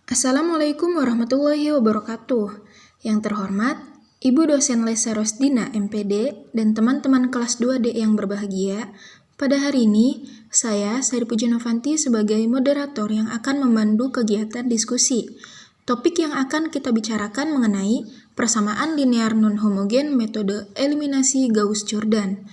Assalamualaikum warahmatullahi wabarakatuh. Yang terhormat, Ibu dosen Lesa Rosdina, MPD, dan teman-teman kelas 2D yang berbahagia, pada hari ini, saya, Sari Puji Novanti, sebagai moderator yang akan memandu kegiatan diskusi. Topik yang akan kita bicarakan mengenai persamaan linear non-homogen metode eliminasi Gauss-Jordan.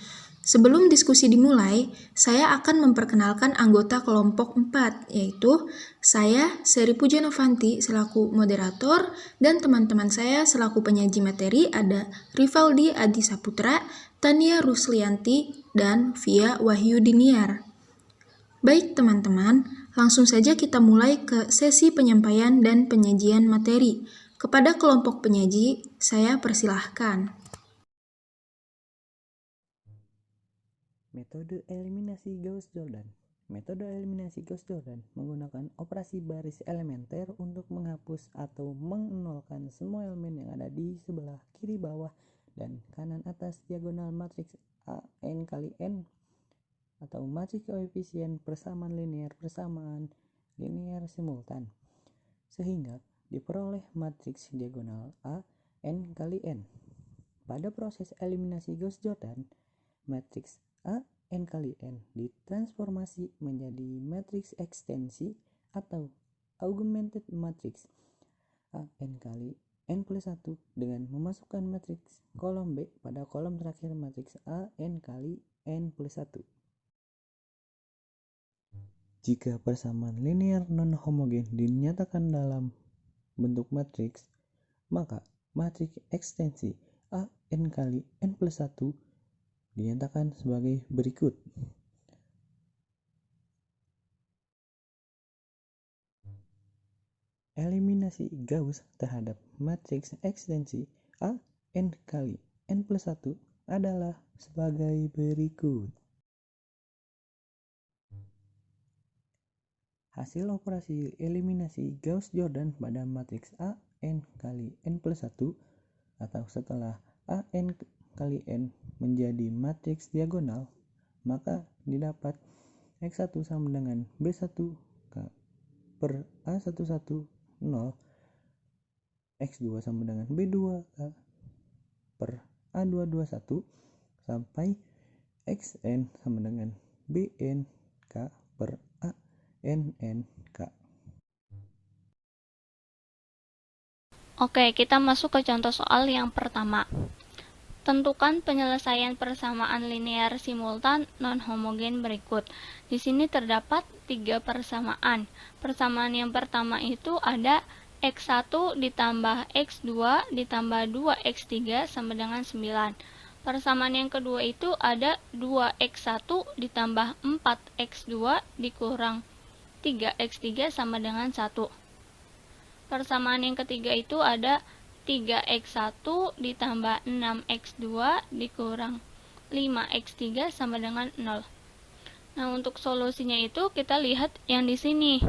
Sebelum diskusi dimulai, saya akan memperkenalkan anggota kelompok 4, yaitu saya, Sari Puji Novanti, selaku moderator, dan teman-teman saya selaku penyaji materi ada Rivaldi Adi Saputra, Tania Ruslianti, dan Via Wahyudiniar. Baik teman-teman, langsung saja kita mulai ke sesi penyampaian dan penyajian materi. Kepada kelompok penyaji, saya persilahkan. Metode eliminasi Gauss-Jordan. Metode eliminasi Gauss-Jordan menggunakan operasi baris elementer untuk menghapus atau mengnolkan semua elemen yang ada di sebelah kiri bawah dan kanan atas diagonal matriks A n kali n atau matriks koefisien persamaan linear simultan, sehingga diperoleh matriks diagonal A n kali n. Pada proses eliminasi Gauss-Jordan, matriks A n kali n ditransformasi menjadi matriks ekstensi atau augmented matrix A n kali n plus 1 dengan memasukkan matriks kolom B pada kolom terakhir matriks A n kali n plus 1. Jika persamaan linear non-homogen dinyatakan dalam bentuk matriks, maka matriks ekstensi A n kali n plus 1 dinyatakan sebagai berikut. Eliminasi Gauss terhadap matriks ekstensi A n kali n plus 1 adalah sebagai berikut. Hasil operasi eliminasi Gauss-Jordan pada matriks A n kali n plus 1 atau setelah A n kali n menjadi matriks diagonal, maka didapat X1 sama dengan B1 per A11 0, X2 sama dengan B2 per A221 sampai Xn sama dengan Bnk per ANNK. Oke, kita masuk ke contoh soal yang pertama. Tentukan penyelesaian persamaan linear simultan non-homogen berikut. Di sini terdapat 3 persamaan. Persamaan yang pertama itu ada X1 ditambah X2 ditambah 2X3 sama dengan 9. Persamaan yang kedua itu ada 2X1 ditambah 4X2 dikurang 3X3 sama dengan 1. Persamaan yang ketiga itu ada 3X1 ditambah 6X2 dikurang 5X3 sama dengan 0. Nah, untuk solusinya itu kita lihat yang di sini.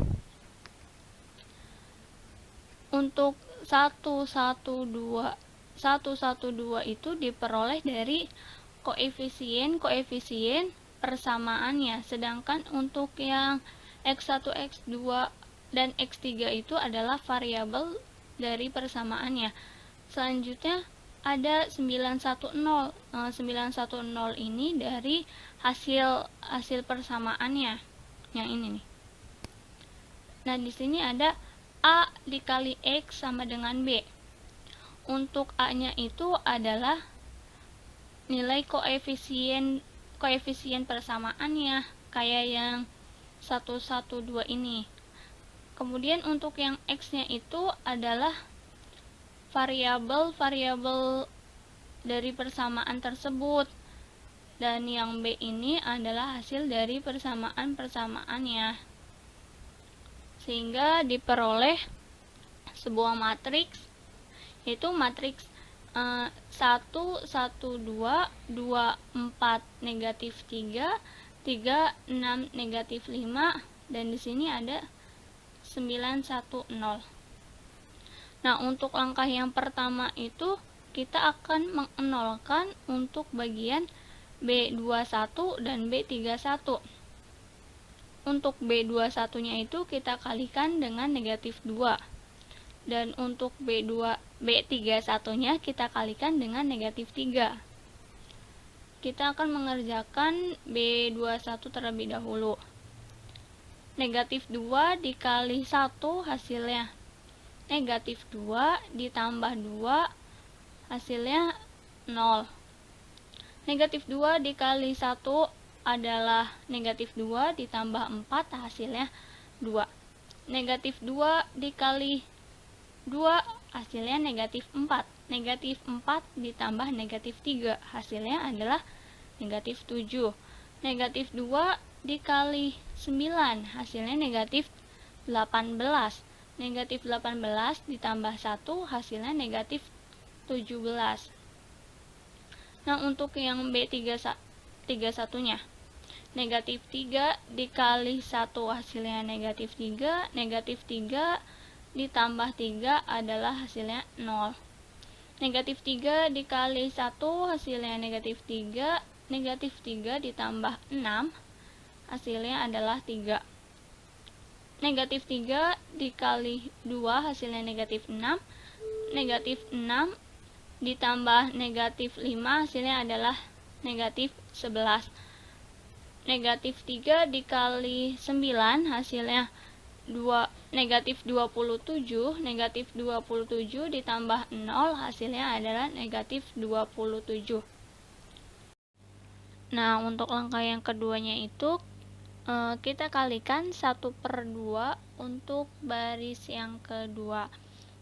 Untuk 112 itu diperoleh dari koefisien persamaannya, sedangkan untuk yang X1, X2 dan X3 itu adalah variabel dari persamaannya. Selanjutnya ada 910. 910 ini dari hasil persamaannya. Yang ini nih. Nah, di sini ada A dikali X sama dengan B. Untuk A-nya itu adalah nilai koefisien persamaannya kayak yang 112 ini. Kemudian untuk yang X-nya itu adalah variabel dari persamaan tersebut. Dan yang B ini adalah hasil dari persamaannya. Sehingga diperoleh sebuah matriks, yaitu matriks 1, 1, 2, 2, 4, negatif 3, 3, 6, negatif 5, dan di sini ada 910. Nah, untuk langkah yang pertama itu kita akan mengnolkan untuk bagian B21 dan B31. Untuk B21 nya itu kita kalikan dengan negatif 2. Dan untuk B31-nya kita kalikan dengan negatif 3. Kita akan mengerjakan B21 terlebih dahulu. Negatif 2 dikali 1 hasilnya negatif 2 ditambah 2 hasilnya 0. Negatif 2 dikali 1 adalah negatif 2 ditambah 4 hasilnya 2. Negatif 2 dikali 2 hasilnya negatif 4. Negatif 4 ditambah negatif 3 hasilnya adalah negatif 7. Negatif 2 dikali 9 hasilnya negatif 18. Negatif 18 ditambah 1 hasilnya negatif 17. Nah, untuk yang B31-nya, negatif 3 dikali 1 hasilnya negatif 3, negatif 3 ditambah 3 adalah hasilnya 0. Negatif 3 dikali 1 hasilnya negatif 3, negatif 3 ditambah 6 hasilnya adalah 3. Negatif 3 dikali 2 hasilnya negatif 6, negatif 6 ditambah negatif 5 hasilnya adalah negatif 11. Negatif 3 dikali 9 hasilnya negatif 27. Negatif 27 ditambah 0 hasilnya adalah negatif 27. Nah, untuk langkah yang keduanya itu kita kalikan 1/2 untuk baris yang kedua,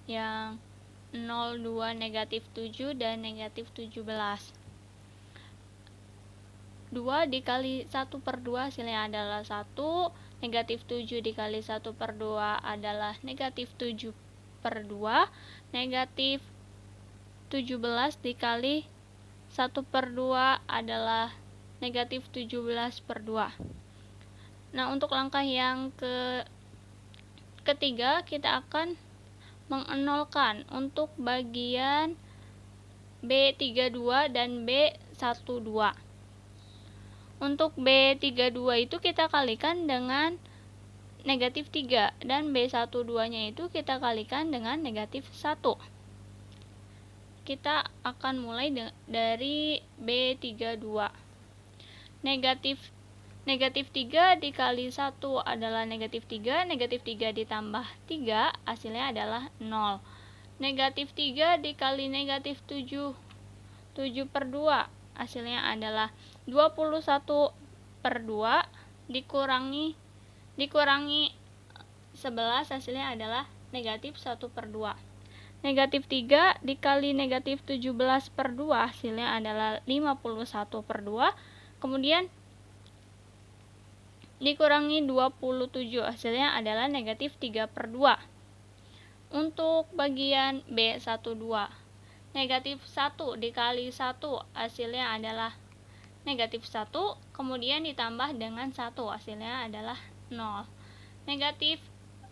yang 0, 2, negatif 7 dan negatif 17. 2 dikali 1/2 hasilnya adalah 1. Negatif 7 dikali 1/2 adalah negatif 7/2. Negatif 17 dikali 1/2 adalah negatif 17/2. Nah, untuk langkah yang ketiga kita akan mengenolkan untuk bagian B32 dan B12. Untuk B32 itu kita kalikan dengan negatif 3 dan B12-nya itu kita kalikan dengan negatif 1. Kita akan mulai dari B32. Negatif 3 dikali 1 adalah negatif 3, negatif 3 ditambah 3 hasilnya adalah 0. Negatif 3 dikali negatif 7, 7/2 hasilnya adalah 21/2 dikurangi 11 hasilnya adalah negatif 1/2. Negatif 3 dikali negatif 17/2 hasilnya adalah 51/2. Kemudian dikurangi 27 hasilnya adalah negatif 3/2. Untuk bagian B12, negatif 1 dikali 1 hasilnya adalah negatif 1, kemudian ditambah dengan 1 hasilnya adalah 0. Negatif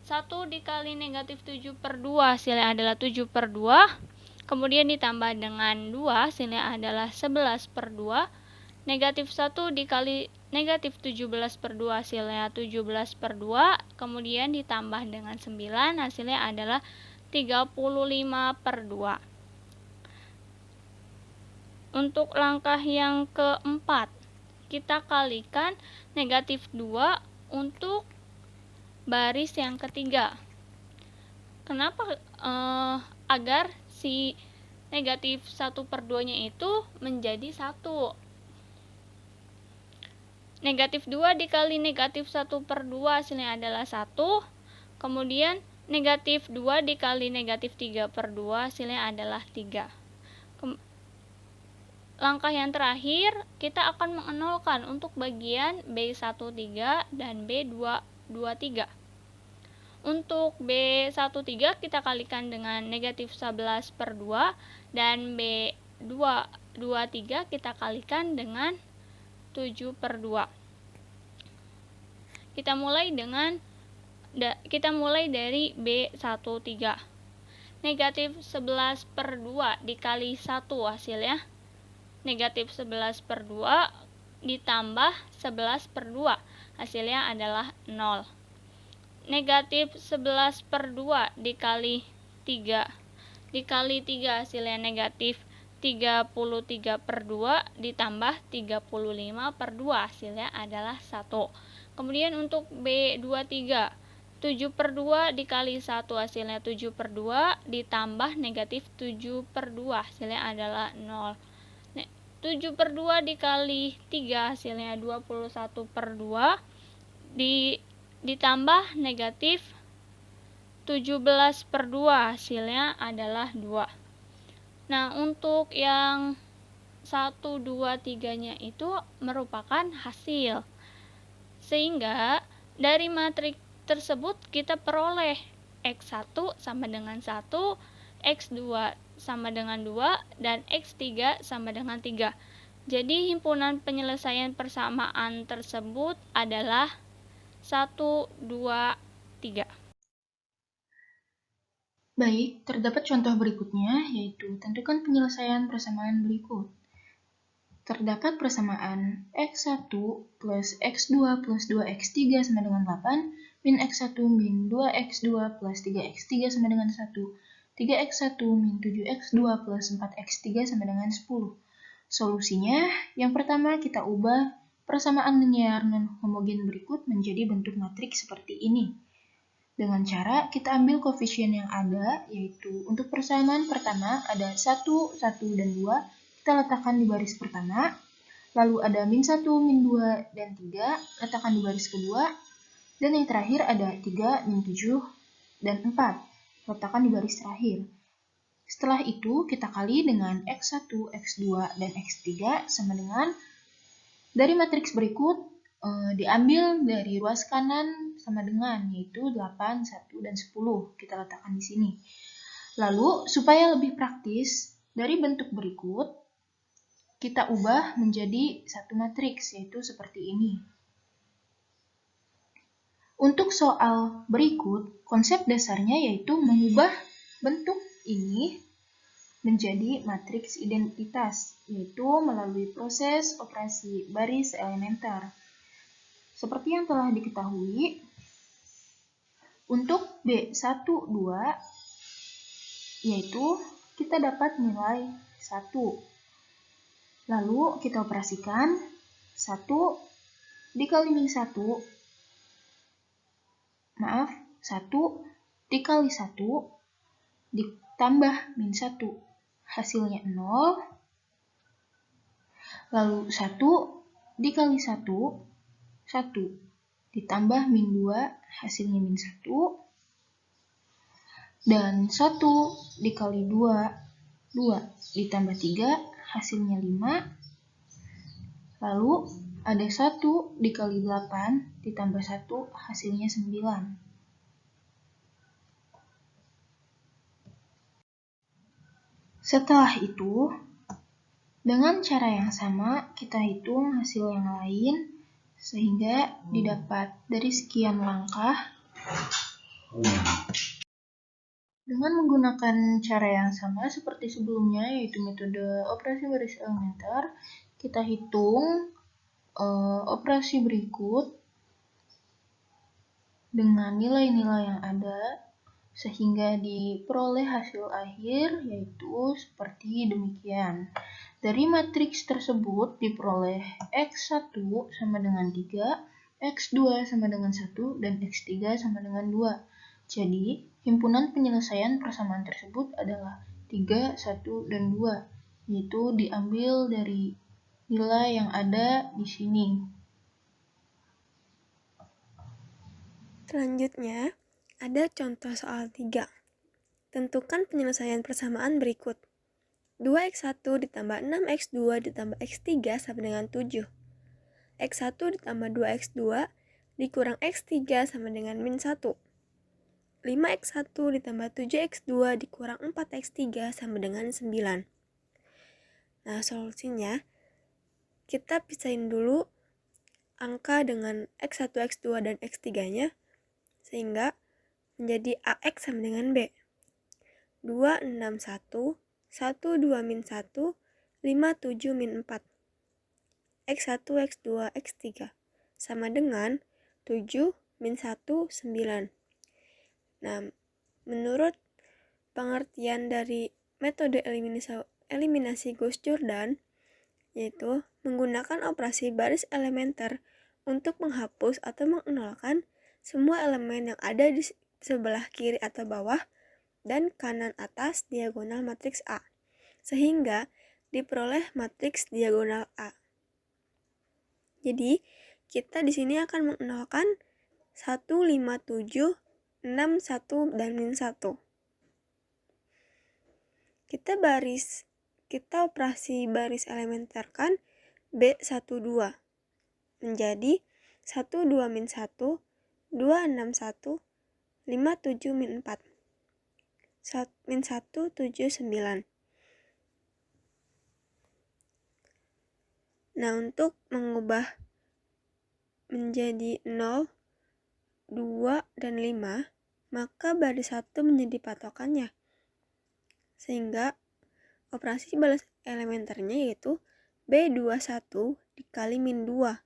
1 dikali negatif 7/2 hasilnya adalah 7/2, kemudian ditambah dengan 2 hasilnya adalah 11/2. Negatif 1 dikali negatif 17/2 hasilnya 17/2, kemudian ditambah dengan 9 hasilnya adalah 35/2. Untuk langkah yang keempat, kita kalikan negatif 2 untuk baris yang ketiga. Kenapa? Agar si negatif 1/2-nya itu menjadi 1. Negatif 2 dikali negatif 1/2 hasilnya adalah 1. Kemudian negatif 2 dikali negatif 3/2 hasilnya adalah 3. Langkah yang terakhir, kita akan mengenolkan untuk bagian B13 dan B23. Untuk B13 kita kalikan dengan negatif 11/2 dan B23 kita kalikan dengan 7/2. Kita mulai dari B13. Negatif 11/2 dikali 1 hasilnya negatif 11/2 ditambah 11/2 hasilnya adalah 0. Negatif 11/2 dikali 3 dikali 3 hasilnya negatif 33/2 ditambah 35/2 hasilnya adalah 1. Kemudian untuk B23 7/2 dikali 1 hasilnya 7/2 ditambah negatif 7/2 hasilnya adalah 0. 7/2 dikali 3 hasilnya 21/2 ditambah negatif 17/2 hasilnya adalah 2. Nah, untuk yang 1, 2, 3-nya itu merupakan hasil. Sehingga dari matriks tersebut kita peroleh X1 sama dengan 1, X2 sama dengan 2, dan X3 sama dengan 3. Jadi himpunan penyelesaian persamaan tersebut adalah 1, 2, 3. Baik, terdapat contoh berikutnya, yaitu tentukan penyelesaian persamaan berikut. Terdapat persamaan X1 plus X2 plus 2X3 sama dengan 8, min X1 min 2X2 plus 3X3 sama dengan 1, 3X1 min 7X2 plus 4X3 sama dengan 10. Solusinya, yang pertama kita ubah persamaan linear non-homogen berikut menjadi bentuk matriks seperti ini. Dengan cara kita ambil koefisien yang ada, yaitu untuk persamaan pertama ada 1, 1, dan 2, kita letakkan di baris pertama. Lalu ada min 1, min 2, dan 3, letakkan di baris kedua. Dan yang terakhir ada 3, min 7, dan 4, letakkan di baris terakhir. Setelah itu kita kali dengan X1, X2, dan X3 sama dengan dari matriks berikut diambil dari ruas kanan sama dengan, yaitu 8, 1, dan 10. Kita letakkan di sini. Lalu, supaya lebih praktis, dari bentuk berikut, kita ubah menjadi satu matriks, yaitu seperti ini. Untuk soal berikut, konsep dasarnya yaitu mengubah bentuk ini menjadi matriks identitas, yaitu melalui proses operasi baris elementer. Seperti yang telah diketahui, untuk B12, yaitu kita dapat nilai 1. Lalu kita operasikan 1 dikali min 1, 1 dikali 1 ditambah min 1, hasilnya 0. Lalu 1 dikali 1, 1 ditambah min 2, hasilnya min 1. Dan 1 dikali 2, 2 ditambah 3, hasilnya 5. Lalu ada 1 dikali 8 ditambah 1, hasilnya 9. Setelah itu, dengan cara yang sama, kita hitung hasil yang lain, sehingga didapat dari sekian langkah. Dengan menggunakan cara yang sama seperti sebelumnya, yaitu metode operasi baris elementer, kita hitung operasi berikut dengan nilai-nilai yang ada, sehingga diperoleh hasil akhir, yaitu seperti demikian. Dari matriks tersebut diperoleh X1 sama dengan 3, X2 sama dengan 1, dan X3 sama dengan 2. Jadi, himpunan penyelesaian persamaan tersebut adalah 3, 1, dan 2, yaitu diambil dari nilai yang ada di sini. Selanjutnya, ada contoh soal 3. Tentukan penyelesaian persamaan berikut. 2x1 ditambah 6x2 ditambah x3 sama dengan 7. x1 ditambah 2x2 dikurang x3 sama dengan min 1. 5x1 ditambah 7x2 dikurang 4x3 sama dengan 9. Nah, solusinya, kita pisahin dulu angka dengan x1, x2, dan x3-nya, sehingga menjadi AX sama dengan B. 2, 6, 1, 1, 2, min 1, 5, 7, min 4. X1, X2, X3 sama dengan 7, min 1, 9. Nah, menurut pengertian dari metode eliminasi Gauss-Jordan, yaitu menggunakan operasi baris elementer untuk menghapus atau menolkan semua elemen yang ada di sebelah kiri atau bawah dan kanan atas diagonal matriks A, sehingga diperoleh matriks diagonal A. Jadi, kita di sini akan menolkan 1, 5, 7, 6, 1, dan min 1. Kita operasi baris elementerkan B12 menjadi 1, 2, min 1, 2, 6, 1, 5, 7, min 4. Min 1, 7, 9. Nah, untuk mengubah menjadi 0, 2, dan 5, maka baris 1 menjadi patokannya. Sehingga operasi baris elementernya yaitu B21 dikali min 2.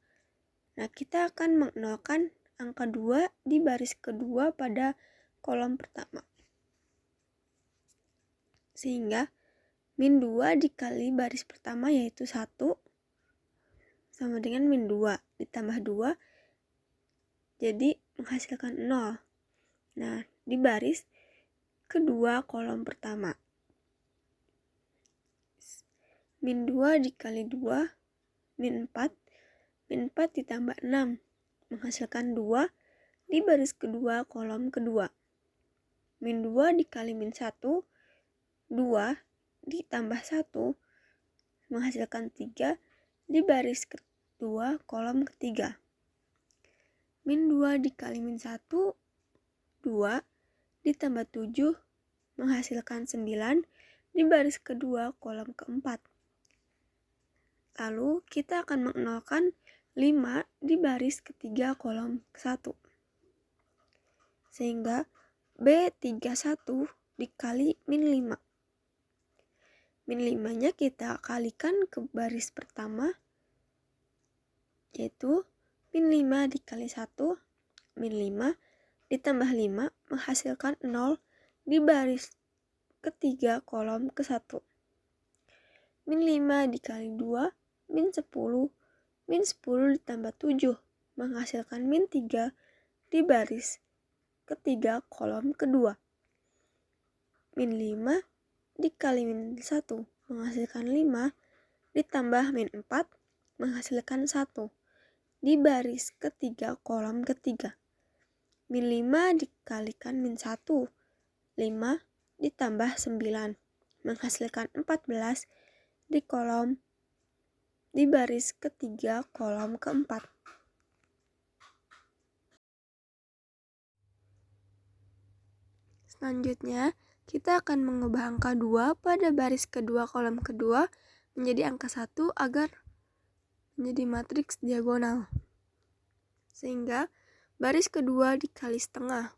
Nah, kita akan menolkan angka 2 di baris kedua pada kolom pertama. Sehingga min 2 dikali baris pertama yaitu 1 sama dengan min 2 ditambah 2 jadi menghasilkan 0. Nah, di baris kedua kolom pertama. Min 2 dikali 2 min 4. Min 4 ditambah 6 menghasilkan 2 di baris kedua kolom kedua. Min 2 dikali min 1, 2 ditambah 1 menghasilkan 3 di baris kedua kolom ketiga. Min 2 dikali min 1, 2 ditambah 7 menghasilkan 9 di baris kedua kolom keempat. Lalu kita akan menolkan 5 di baris ketiga kolom ke-1. Sehingga B31 dikali min 5. Min 5-nya kita kalikan ke baris pertama, yaitu min 5 dikali 1, min 5 ditambah 5 menghasilkan 0 di baris ketiga kolom ke-1. Min 5 dikali 2, min 10, min 10 ditambah 7 menghasilkan min 3 di baris ketiga kolom kedua. Min 5 dikali min 1 menghasilkan 5 ditambah min 4 menghasilkan 1 di baris ketiga kolom ketiga. Min 5 dikalikan min 1, 5 ditambah 9 menghasilkan 14 di baris ketiga kolom keempat. Selanjutnya, kita akan mengubah angka 2 pada baris kedua kolom kedua menjadi angka 1 agar menjadi matriks diagonal. Sehingga baris kedua dikali setengah.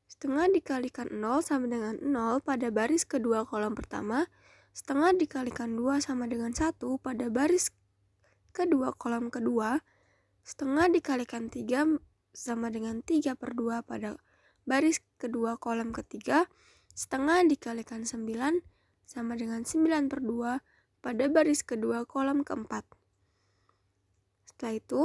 Setengah dikalikan 0 sama dengan 0 pada baris kedua kolom pertama. Setengah dikalikan 2 sama dengan 1 pada baris kedua kolom kedua. Setengah dikalikan 3 sama dengan 3/2 pada baris kedua kolom ketiga. Setengah dikalikan 9 sama dengan 9/2 pada baris kedua kolom keempat. Setelah itu,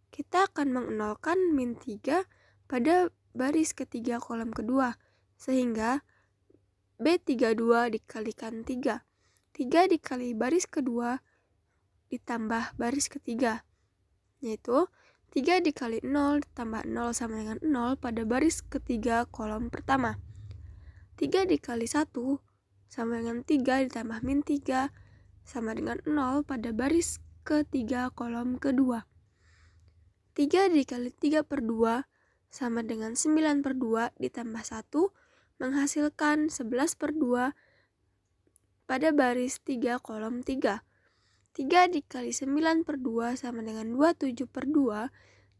kita akan menolkan min 3 pada baris ketiga kolom kedua, sehingga B32 dikalikan 3. 3 dikali baris kedua ditambah baris ketiga, yaitu 3 dikali 0 ditambah 0 sama dengan 0 pada baris ketiga kolom pertama. 3 dikali 1 sama dengan 3 ditambah min 3 sama dengan 0 pada baris ketiga kolom kedua. 3 dikali 3/2 sama dengan 9/2 ditambah 1 menghasilkan 11/2 pada baris 3 kolom 3. 3 dikali 9/2 sama dengan 27/2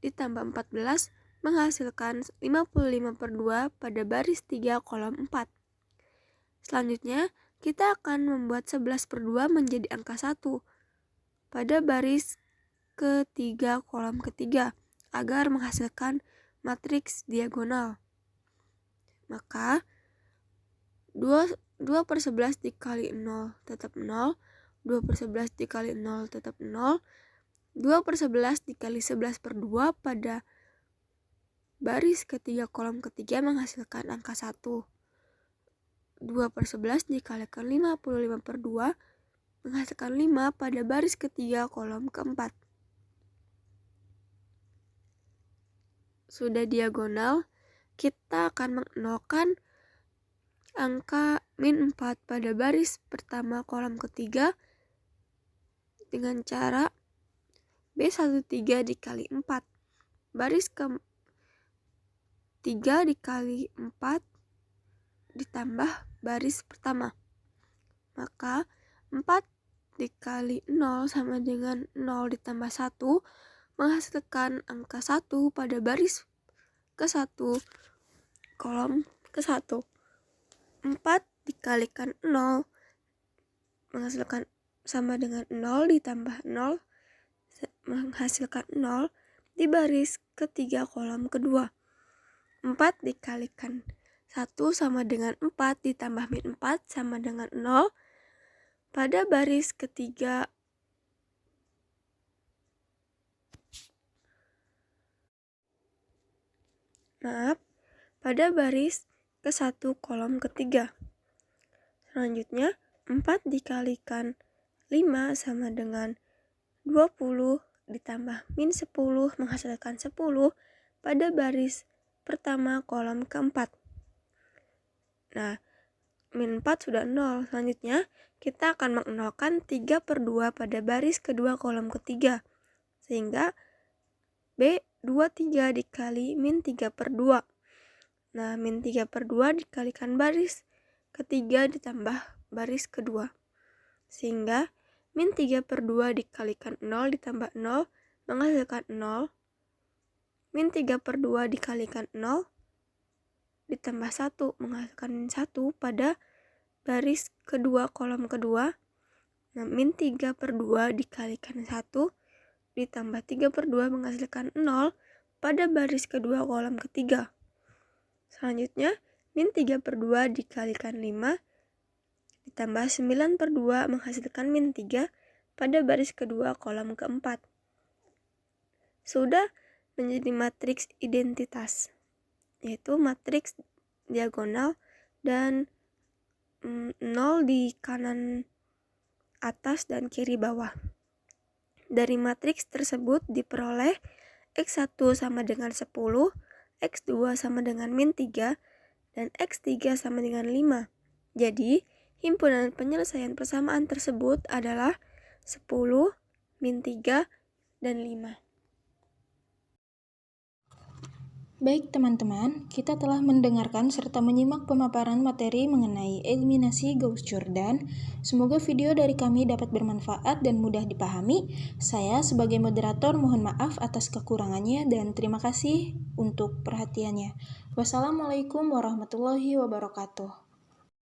ditambah 14 menghasilkan 55/2 pada baris 3 kolom 4. Selanjutnya, kita akan membuat 11/2 menjadi angka 1 pada baris ketiga kolom ketiga agar menghasilkan matriks diagonal. Maka 2/11 dikali 0 tetap 0, 2/11 dikali 0 tetap 0, 2/11 dikali 11/2 pada baris ketiga kolom ketiga menghasilkan angka 1. 2/11 dikalikan 55/2 menghasilkan 5 pada baris ketiga kolom keempat. Sudah diagonal, kita akan menolkan angka min 4 pada baris pertama kolom ketiga dengan cara B13 dikali 4. Baris ke 3 dikali 4 ditambah baris pertama. Maka 4 dikali 0 sama dengan 0 ditambah 1 menghasilkan angka 1 pada baris ke-1 kolom ke-1. 4 dikalikan 0 menghasilkan sama dengan 0 ditambah 0 menghasilkan 0 di baris ketiga kolom kedua. 4 dikalikan 1 sama dengan 4 ditambah min 4 sama dengan 0 pada baris ketiga pada baris ke-1 kolom ketiga. Selanjutnya 4 dikalikan 5 sama dengan 20 ditambah min 10 menghasilkan 10 pada baris pertama kolom keempat. Nah, min 4 sudah 0. Selanjutnya kita akan menolkan 3/2 pada baris kedua kolom ketiga. Sehingga B23 dikali min 3/2. Nah, min 3/2 dikalikan baris ketiga ditambah baris kedua. Sehingga min 3/2 dikalikan 0 ditambah 0 menghasilkan 0. Min 3/2 dikalikan 0 ditambah 1 menghasilkan 1 pada baris kedua kolom kedua. Nah, min 3/2 dikalikan 1 ditambah 3/2 menghasilkan 0 pada baris kedua kolom ketiga. Selanjutnya, min 3/2 dikalikan 5 ditambah 9/2 menghasilkan min 3 pada baris kedua kolom keempat. Sudah menjadi matriks identitas, yaitu matriks diagonal dan 0 di kanan atas dan kiri bawah. Dari matriks tersebut diperoleh X1 sama dengan 10, X2 sama dengan min 3, dan X3 sama dengan 5. Jadi, himpunan penyelesaian persamaan tersebut adalah 10, min 3, dan 5. Baik teman-teman, kita telah mendengarkan serta menyimak pemaparan materi mengenai eliminasi Gauss-Jordan. Semoga video dari kami dapat bermanfaat dan mudah dipahami. Saya sebagai moderator mohon maaf atas kekurangannya dan terima kasih untuk perhatiannya. Wassalamualaikum warahmatullahi wabarakatuh.